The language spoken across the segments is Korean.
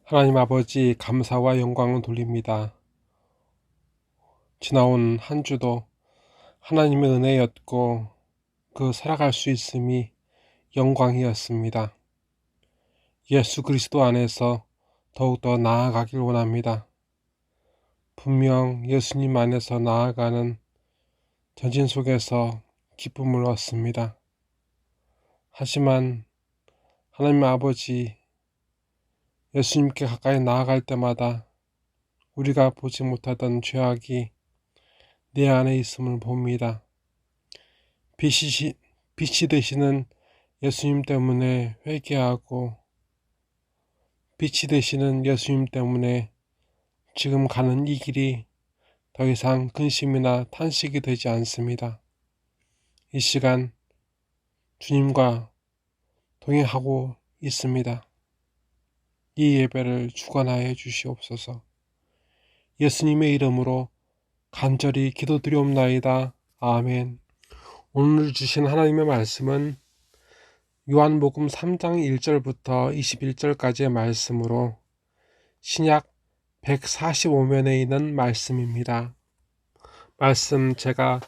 하나님 아버지 감사와 영광을 돌립니다. 지나온 한 주도 하나님의 은혜였고 살아갈 수 있음이 영광이었습니다. 예수 그리스도 안에서 더욱더 나아가길 원합니다. 분명 예수님 안에서 나아가는 전진 속에서 기쁨을 얻습니다. 하지만 하나님 아버지 예수님께 가까이 나아갈 때마다 우리가 보지 못하던 죄악이 내 안에 있음을 봅니다. 빛이 되시는 예수님 때문에 회개하고 빛이 되시는 예수님 때문에 지금 가는 이 길이 더 이상 근심이나 탄식이 되지 않습니다. 이 시간 주님과 동행하고 있습니다. 이 예배를 주관하여 주시옵소서. 예수님의 이름으로 간절히 기도드리옵나이다. 아멘. 오늘 주신 하나님의 말씀은 요한복음 3장 1절부터 21절까지의 말씀으로 신약 145면에 있는 말씀입니다. 말씀 제가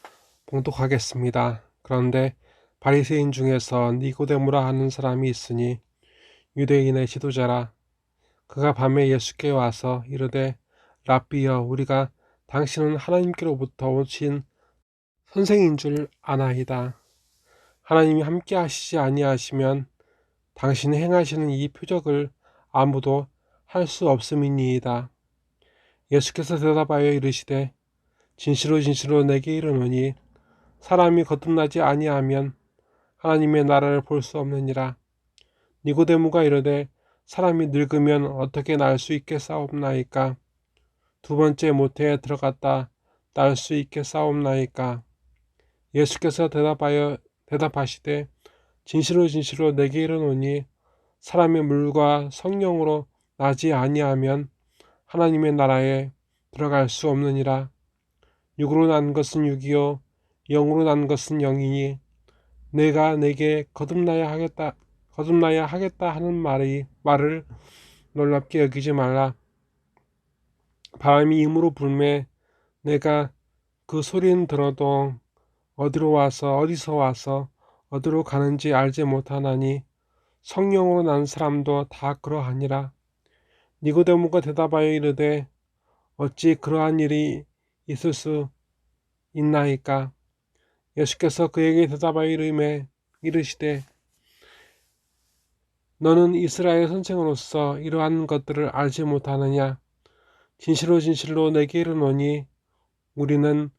봉독하겠습니다. 그런데 바리새인 중에서 니고데모라 하는 사람이 있으니 유대인의 지도자라. 그가 밤에 예수께 와서 이르되 랍비여, 우리가 당신은 하나님께로부터 오신 선생인 줄 아나이다. 하나님이 함께 하시지 아니하시면 당신이 행하시는 이 표적을 아무도 할 수 없음이니이다. 예수께서 대답하여 이르시되 진실로 진실로 내게 이르노니 사람이 거듭나지 아니하면 하나님의 나라를 볼 수 없느니라. 니고데모가 이르되 사람이 늙으면 어떻게 날 수 있겠사옵나이까? 두 번째 모태에 들어갔다 날 수 있겠사옵나이까? 예수께서 대답하시되 진실로 진실로 내게 이르노니 사람의 물과 성령으로 나지 아니하면 하나님의 나라에 들어갈 수 없느니라. 육으로 난 것은 육이요 영으로 난 것은 영이니 내가 내게 거듭나야 하겠다 하는 말을 놀랍게 여기지 말라. 바람이 임으로 불매 내가 그 소리는 들어도 어디서 와서 어디로 가는지 알지 못하나니 성령으로 난 사람도 다 그러하니라. 니고데모가 대답하여 이르되 어찌 그러한 일이 있을 수 있나이까? 예수께서 그에게 대답하여 이르시되 너는 이스라엘 선생으로서 이러한 것들을 알지 못하느냐? 진실로 진실로 내게 이르노니 우리는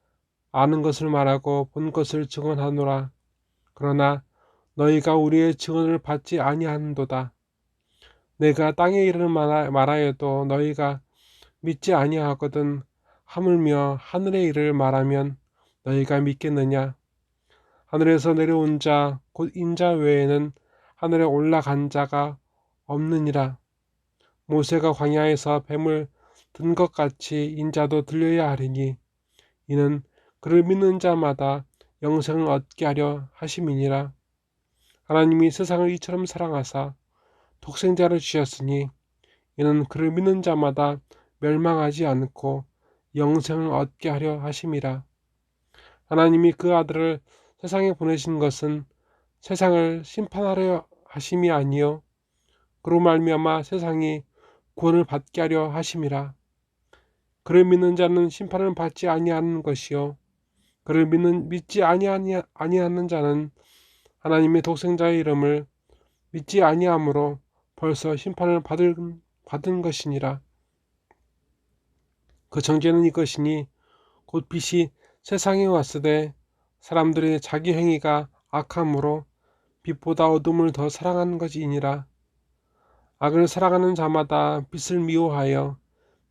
아는 것을 말하고 본 것을 증언하노라. 그러나 너희가 우리의 증언을 받지 아니하는도다. 내가 땅에 이르는 말하여도 너희가 믿지 아니하거든 하물며 하늘의 일을 말하면 너희가 믿겠느냐? 하늘에서 내려온 자 곧 인자 외에는 하늘에 올라간 자가 없느니라. 모세가 광야에서 뱀을 든 것 같이 인자도 들려야 하리니 이는 그를 믿는 자마다 영생을 얻게 하려 하심이니라. 하나님이 세상을 이처럼 사랑하사 독생자를 주셨으니 이는 그를 믿는 자마다 멸망하지 않고 영생을 얻게 하려 하심이라. 하나님이 그 아들을 세상에 보내신 것은 세상을 심판하려 하심이 아니요 그로 말미암아 세상이 구원을 받게 하려 하심이라. 그를 믿는 자는 심판을 받지 아니하는 것이요 그를 믿지 아니하는 자는 하나님의 독생자의 이름을 믿지 아니하므로 벌써 심판을 받은 것이니라. 그 정죄는 이것이니 곧 빛이 세상에 왔으되 사람들의 자기 행위가 악함으로 빛보다 어둠을 더 사랑하는 것이니라. 악을 사랑하는 자마다 빛을 미워하여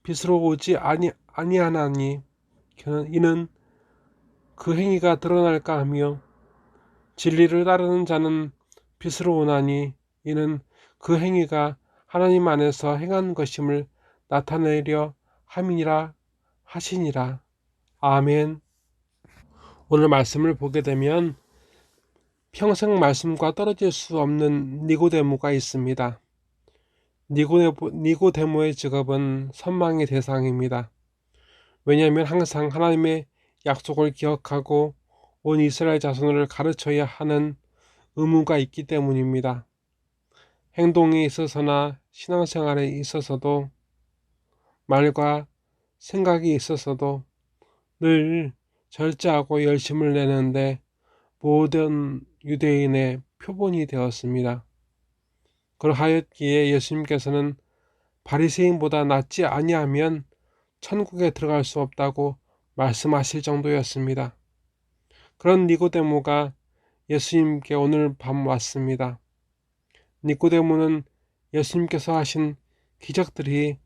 빛으로 오지 아니하나니 이는 그 행위가 드러날까 하며 진리를 따르는 자는 빛으로 오나니 이는 그 행위가 하나님 안에서 행한 것임을 나타내려 함이니라 하시니라. 아멘. 오늘 말씀을 보게 되면 평생 말씀과 떨어질 수 없는 니고데모가 있습니다. 니고데모의 직업은 선망의 대상입니다. 왜냐하면 항상 하나님의 약속을 기억하고 온 이스라엘 자손을 가르쳐야 하는 의무가 있기 때문입니다. 행동에 있어서나 신앙생활에 있어서도 말과 생각이 있어서도 늘 절제하고 열심을 내는데 모든 유대인의 표본이 되었습니다. 그러하였기에 예수님께서는 바리새인보다 낫지 아니하면 천국에 들어갈 수 없다고 말씀하실 정도였습니다. 그런 니고데모가 예수님께 오늘 밤 왔습니다. 니고데모는 예수님께서 하신 기적들이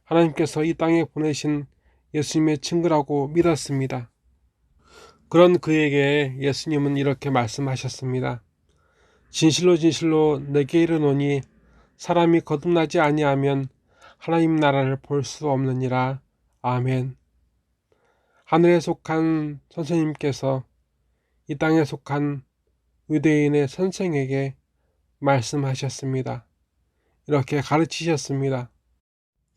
하나님께서 이 땅에 보내신 예수님의 증거라고 믿었습니다. 그런 그에게 예수님은 이렇게 말씀하셨습니다. 진실로 진실로 내게 이르노니 사람이 거듭나지 아니하면 하나님 나라를 볼 수 없느니라. 아멘. 하늘에 속한 선생님께서 이 땅에 속한 유대인의 선생에게 말씀하셨습니다. 이렇게 가르치셨습니다.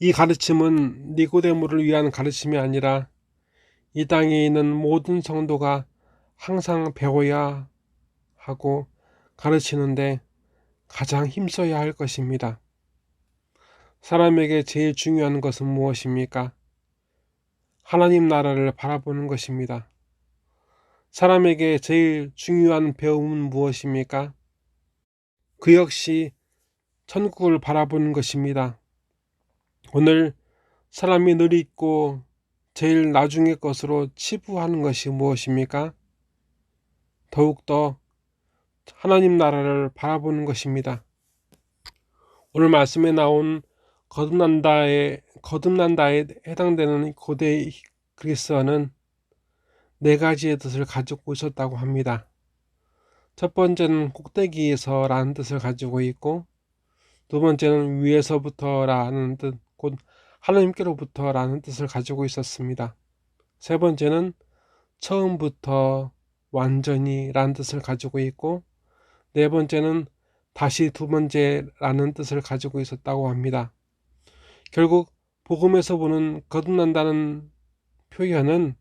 이 가르침은 니고데모를 위한 가르침이 아니라 이 땅에 있는 모든 성도가 항상 배워야 하고 가르치는데 가장 힘써야 할 것입니다. 사람에게 제일 중요한 것은 무엇입니까? 하나님 나라를 바라보는 것입니다. 사람에게 제일 중요한 배움은 무엇입니까? 그 역시 천국을 바라보는 것입니다. 오늘 사람이 늘 잊고 제일 나중의 것으로 치부하는 것이 무엇입니까? 더욱더 하나님 나라를 바라보는 것입니다. 오늘 말씀에 나온 거듭난다에 해당되는 고대 그리스어는 네 가지의 뜻을 가지고 있었다고 합니다. 첫 번째는 꼭대기에서라는 뜻을 가지고 있고, 두 번째는 위에서부터라는 뜻, 곧 하나님께로부터라는 뜻을 가지고 있었습니다. 세 번째는 처음부터 완전히라는 뜻을 가지고 있고, 네 번째는 다시 두 번째라는 뜻을 가지고 있었다고 합니다. 결국 복음에서 보는 거듭난다는 표현은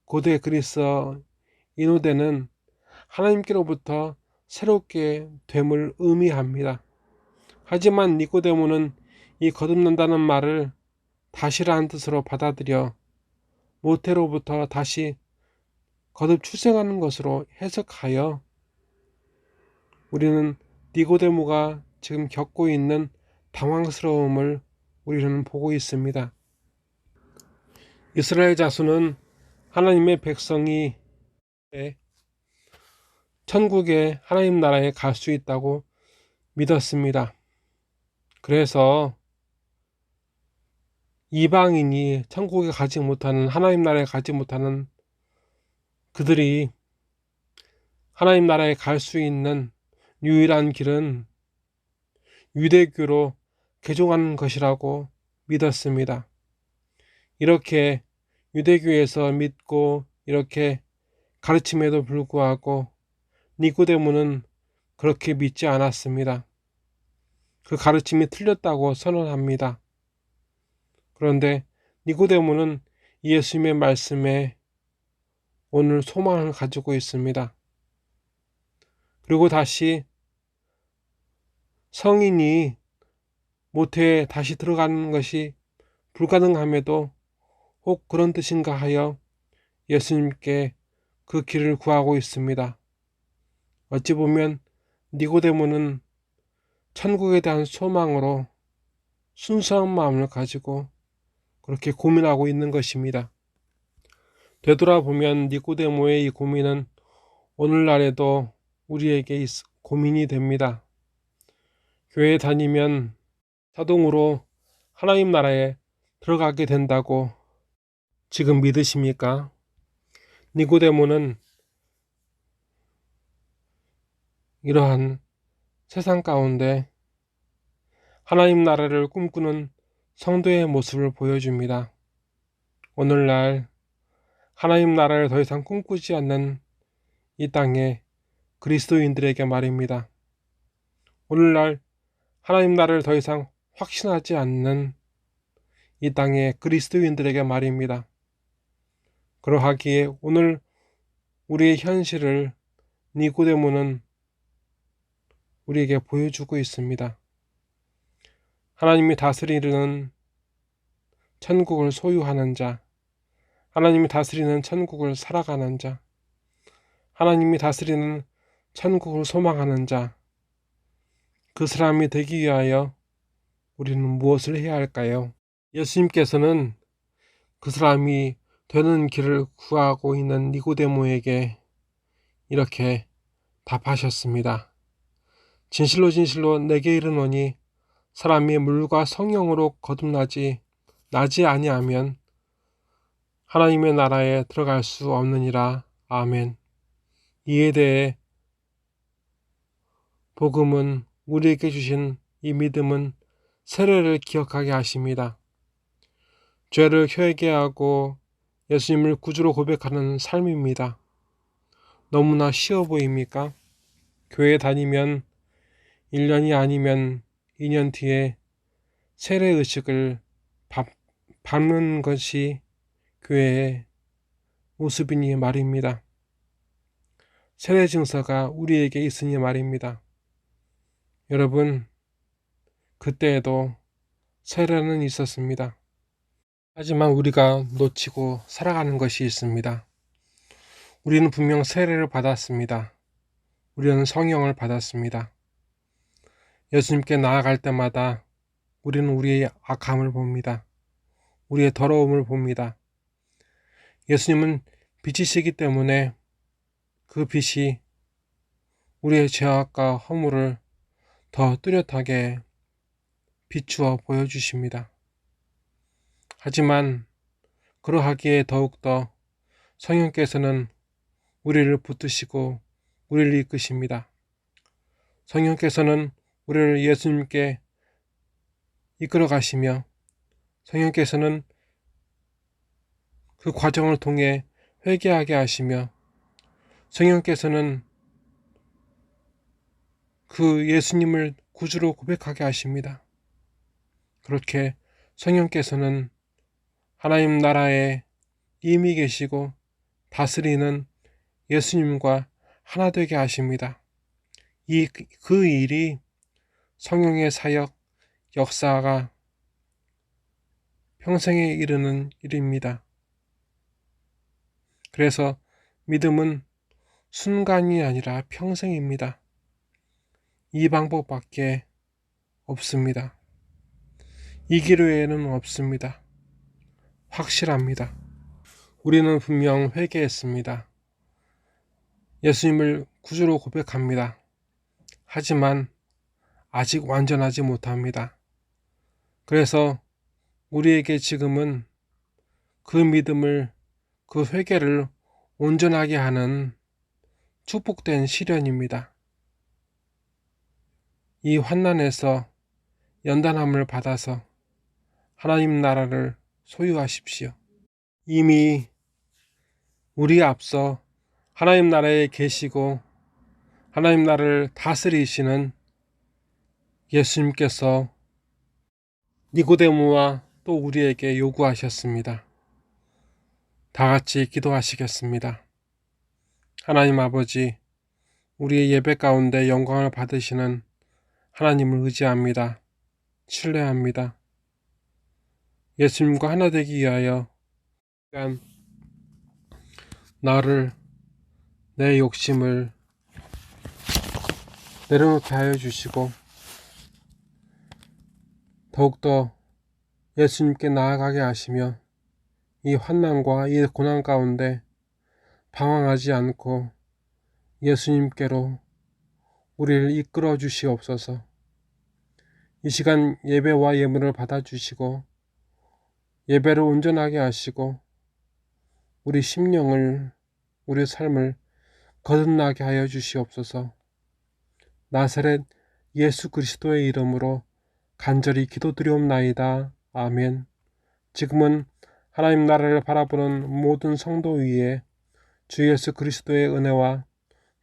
고대 그리스어 인후대는 하나님께로부터 새롭게 됨을 의미합니다. 하지만 니고데모는 이 거듭난다는 말을 다시라는 뜻으로 받아들여 모태로부터 다시 거듭 출생하는 것으로 해석하여 우리는 니고데모가 지금 겪고 있는 당황스러움을 우리는 보고 있습니다. 이스라엘 자손은 하나님의 백성이 천국에 하나님 나라에 갈 수 있다고 믿었습니다. 그래서 이방인이 천국에 가지 못하는, 하나님 나라에 가지 못하는 그들이 하나님 나라에 갈 수 있는 유일한 길은 유대교로 개종하는 것이라고 믿었습니다. 이렇게 유대교에서 믿고 이렇게 가르침에도 불구하고 니고데모는 그렇게 믿지 않았습니다. 그 가르침이 틀렸다고 선언합니다. 그런데 니고데모는 예수님의 말씀에 오늘 소망을 가지고 있습니다. 그리고 다시 성인이 모태에 다시 들어가는 것이 불가능함에도 혹 그런 뜻인가 하여 예수님께 그 길을 구하고 있습니다. 어찌 보면 니고데모는 천국에 대한 소망으로 순수한 마음을 가지고 그렇게 고민하고 있는 것입니다. 되돌아보면 니고데모의 이 고민은 오늘날에도 우리에게 고민이 됩니다. 교회 다니면 자동으로 하나님 나라에 들어가게 된다고 지금 믿으십니까? 니고데모는 이러한 세상 가운데 하나님 나라를 꿈꾸는 성도의 모습을 보여줍니다. 오늘날 하나님 나라를 더 이상 꿈꾸지 않는 이 땅의 그리스도인들에게 말입니다. 오늘날 하나님 나라를 더 이상 확신하지 않는 이 땅의 그리스도인들에게 말입니다. 그러하기에 오늘 우리의 현실을 니고데모는 우리에게 보여주고 있습니다. 하나님이 다스리는 천국을 소유하는 자, 하나님이 다스리는 천국을 살아가는 자, 하나님이 다스리는 천국을 소망하는 자, 그 사람이 되기 위하여 우리는 무엇을 해야 할까요? 예수님께서는 그 사람이 되는 길을 구하고 있는 니고데모에게 이렇게 답하셨습니다. 진실로 진실로 내게 이르노니 사람이 물과 성령으로 나지 아니하면 하나님의 나라에 들어갈 수 없느니라. 아멘. 이에 대해 복음은 우리에게 주신 이 믿음은 세례를 기억하게 하십니다. 죄를 회개하고 예수님을 구주로 고백하는 삶입니다. 너무나 쉬워 보입니까? 교회 다니면 1년이 아니면 2년 뒤에 세례의식을 밟는 것이 교회의 모습이니 말입니다. 세례 증서가 우리에게 있으니 말입니다. 여러분, 그때에도 세례는 있었습니다. 하지만 우리가 놓치고 살아가는 것이 있습니다. 우리는 분명 세례를 받았습니다. 우리는 성령을 받았습니다. 예수님께 나아갈 때마다 우리는 우리의 악함을 봅니다. 우리의 더러움을 봅니다. 예수님은 빛이시기 때문에 그 빛이 우리의 죄악과 허물을 더 뚜렷하게 비추어 보여주십니다. 하지만 그러하기에 더욱더 성령께서는 우리를 붙드시고 우리를 이끄십니다. 성령께서는 우리를 예수님께 이끌어 가시며 성령께서는 그 과정을 통해 회개하게 하시며 성령께서는 그 예수님을 구주로 고백하게 하십니다. 그렇게 성령께서는 하나님 나라에 이미 계시고 다스리는 예수님과 하나 되게 하십니다. 그 일이 성령의 사역, 역사가 평생에 이르는 일입니다. 그래서 믿음은 순간이 아니라 평생입니다. 이 방법밖에 없습니다. 이 길 외에는 없습니다. 확실합니다. 우리는 분명 회개했습니다. 예수님을 구주로 고백합니다. 하지만 아직 완전하지 못합니다. 그래서 우리에게 지금은 그 믿음을, 그 회개를 온전하게 하는 축복된 시련입니다. 이 환난에서 연단함을 받아서 하나님 나라를 소유하십시오. 이미 우리 앞서 하나님 나라에 계시고 하나님 나라를 다스리시는 예수님께서 니고데모와 또 우리에게 요구하셨습니다. 다 같이 기도하시겠습니다. 하나님 아버지, 우리의 예배 가운데 영광을 받으시는 하나님을 의지합니다. 신뢰합니다. 예수님과 하나 되기 위하여 나를, 내 욕심을 내려놓게 하여 주시고 더욱더 예수님께 나아가게 하시며 이 환난과 이 고난 가운데 방황하지 않고 예수님께로 우리를 이끌어 주시옵소서. 이 시간 예배와 예물을 받아주시고 예배를 온전하게 하시고 우리 심령을, 우리 삶을 거듭나게 하여 주시옵소서. 나사렛 예수 그리스도의 이름으로 간절히 기도드리옵나이다. 아멘. 지금은 하나님 나라를 바라보는 모든 성도 위에 주 예수 그리스도의 은혜와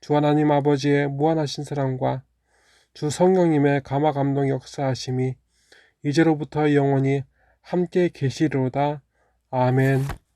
주 하나님 아버지의 무한하신 사랑과 주 성령님의 감화 감동 역사하심이 이제로부터 영원히 함께 계시리로다. 아멘.